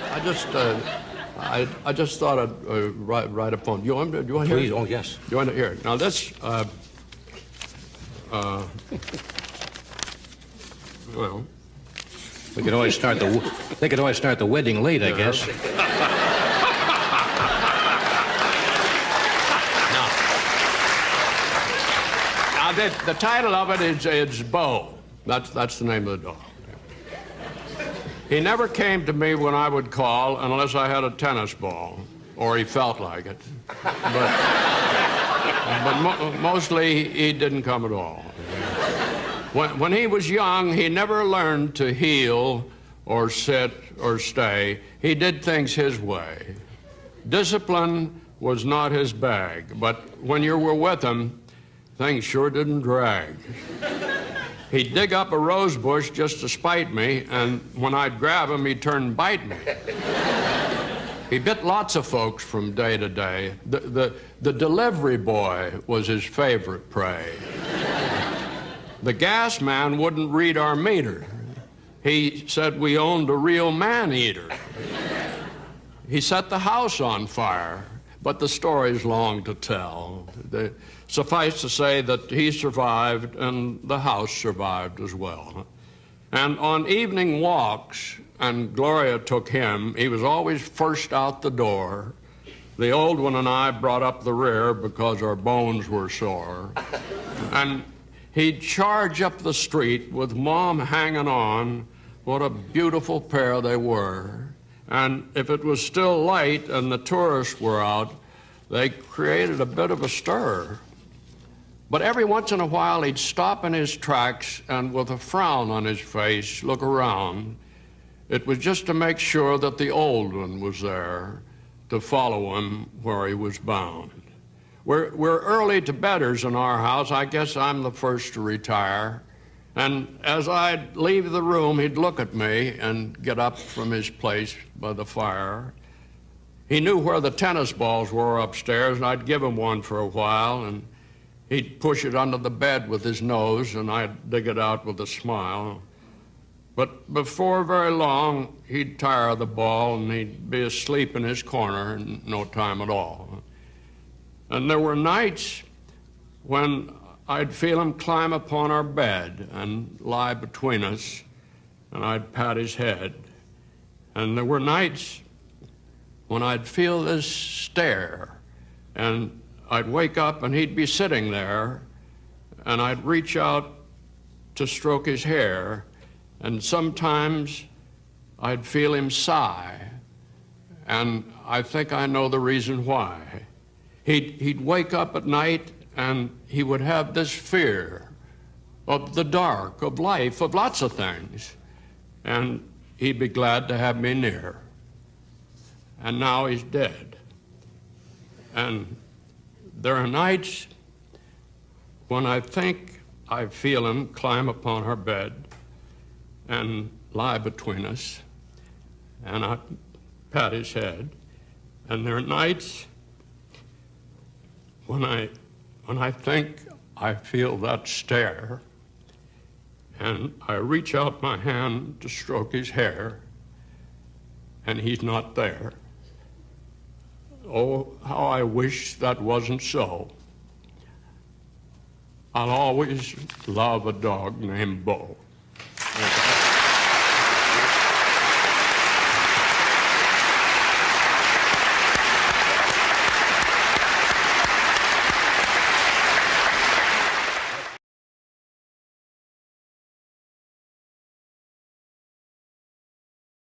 I just thought I'd write a poem. Do you want to hear Please, it? oh, yes. You want to hear it? Now, this, well... They could always start the wedding late, I guess. Now, the title of it is Beau. That's the name of the dog. He never came to me when I would call unless I had a tennis ball, or he felt like it. But mostly he didn't come at all. When he was young, he never learned to heel or sit or stay. He did things his way. Discipline was not his bag, but when you were with him, things sure didn't drag. He'd dig up a rose bush just to spite me, and when I'd grab him, he'd turn and bite me. He bit lots of folks from day to day. The delivery boy was his favorite prey. The gas man wouldn't read our meter. He said we owned a real man-eater. He set the house on fire, but the story's long to tell. Suffice to say that he survived and the house survived as well. And on evening walks, and Gloria took him, he was always first out the door. The old one and I brought up the rear because our bones were sore. And he'd charge up the street with Mom hanging on. What a beautiful pair they were. And if it was still light and the tourists were out, they created a bit of a stir. But every once in a while, he'd stop in his tracks and with a frown on his face, look around. It was just to make sure that the old one was there to follow him where he was bound. We're early to bedders in our house. I guess I'm the first to retire. And as I'd leave the room, he'd look at me and get up from his place by the fire. He knew where the tennis balls were upstairs, and I'd give him one for a while, and he'd push it under the bed with his nose, and I'd dig it out with a smile. But before very long, he'd tire of the ball, and he'd be asleep in his corner in no time at all. And there were nights when I'd feel him climb upon our bed and lie between us, and I'd pat his head. And there were nights when I'd feel this stare, and I'd wake up and he'd be sitting there, and I'd reach out to stroke his hair, and sometimes I'd feel him sigh, and I think I know the reason why. He'd wake up at night and he would have this fear of the dark, of life, of lots of things, and he'd be glad to have me near. And now he's dead. And there are nights when I think I feel him climb upon her bed and lie between us, and I pat his head. And there are nights when I think I feel that stare, and I reach out my hand to stroke his hair, and he's not there. Oh, how I wish that wasn't so. I'll always love a dog named Beau.